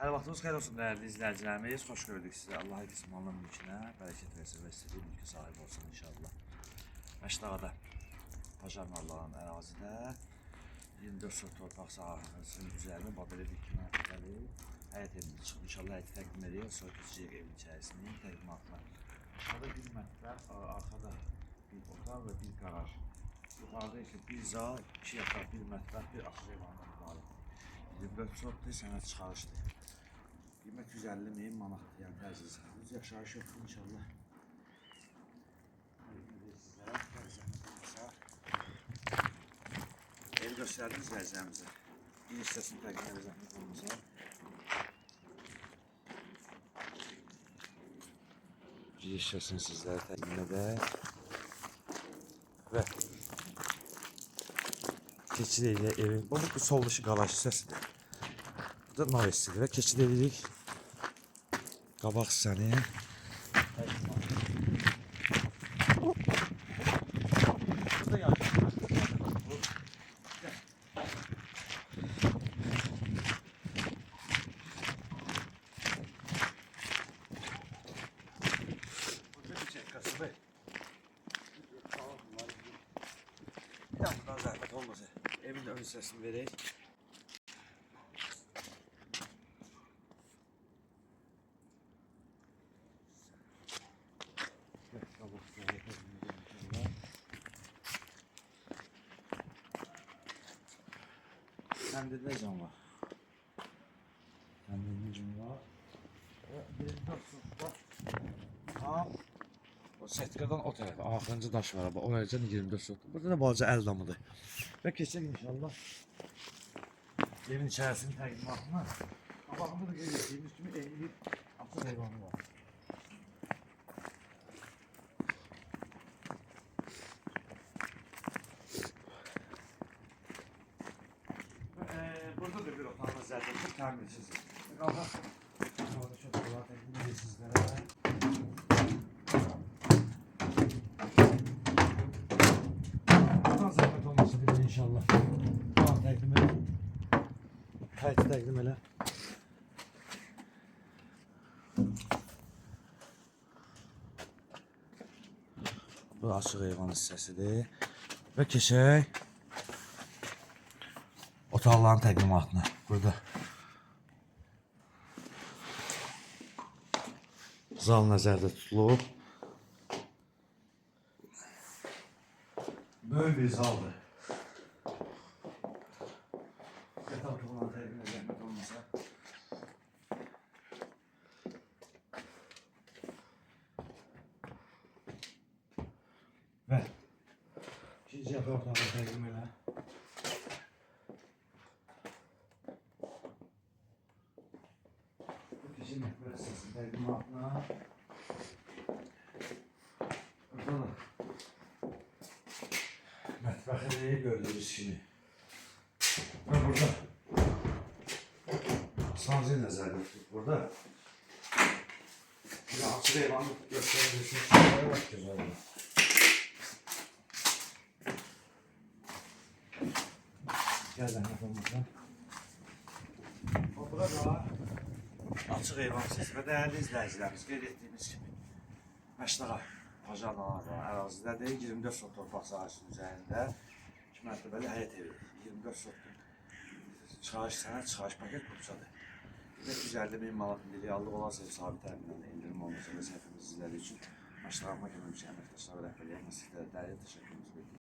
Hər vaxtınız xeyir olsun dəyərli izləyicilərimiz. Xoş gördük sizi. Allah qismanın mülkünə bərəkət versin və sizə mülkə sahib olsun inşallah. Məşdağada Pajarın Allah'ın ərazidə 24 sot torpaq sahəsinin üzərində Babeli dikmə məntəqəli həyət evində çıxıb. İnşallah həyəti təqdim ediyor. Sonra keçəcək evin içərisinin təqdimatına. Aşağıda bir mətbəx, arkada bir otaq və bir garaj. Yuxarıda isə bir zal, 2 yataq, bir mətbəx, bir açıq evandan ibarət. 24 sotdur, sənə çıxarışdır. Qiymət 150.000 manatdır, yəni təzyiz. Biz yaşayış yoxdur inşallah. Evi göstərdik izləyicilərimizə. Bir hissəsini təqdim edə zəhmət olmasa. Bir hissəsini sizlərə təqdim edək. Və keçid edirik evin. Bu sol dışı qaraj hissəsidir. Bu da nar hissəsidir və keçid edirik qabaq hissəni. Burada yaxşı. Bir daha buradan zahmet olmasa evin ön hissəsini verək. Səndə nə cam var? Səndə nə cam var? Bir var. Tam o setkadan o tərəfə, axırıncı daş var. O necə 24 sot. Burada da balaca əl damıdır. Və keçək inşallah evin içərisinin təqdimatına. Qabağında da qeyd etdiyimiz kimi evli bir açıq heyvanı var. Burada da bir otağımız zaten çok təmirsiz. Qalxaq. Orada çox kolay təqdim edir sizlərə. Buradan zəhmət olmasa bir də inşallah. Buradan təqdim edir. Həyəti təqdim elə. Bu açıq heyvan hissəsidir. Və keçək otaqların təqdimatına. Burada zal nəzərdə tutulub. Böyük bir zaldır. Yataq otağına təqdim edə zəhmət olmasa. Və ikinci yataq otağına təqdim elə. Keçin mətbəx hissəsinin təqdimatına. Burada da mətbəxi gördüyünüz kimi. Və burada sanzi nəzərdə tutub. Burada bir açıq heyvanı göstərebilirsiniz. Şuraya bak gözəl. Gəl zəhmət olmasa. Burada da açıq heyvan sesi və dəyərli izləyicilərimiz qeyd etdiyimiz kimi Məşdağa Pajarın Allah'ın ərazidədir. 24 sot torpaq sahəsinin üzərində 2 mərtəbəli həyət evi. 24 sotdur. Çıxarış sənə çıxarış paket qursadır. 150.000 manat milyarlıq olan sabit təminatla indirim olması və səhifimizi izlədiyi üçün Məşdağa Makinəmizin əməkdaşları rəhbərliyə sizlərə dərin təşəkkürümüzü bildiririk.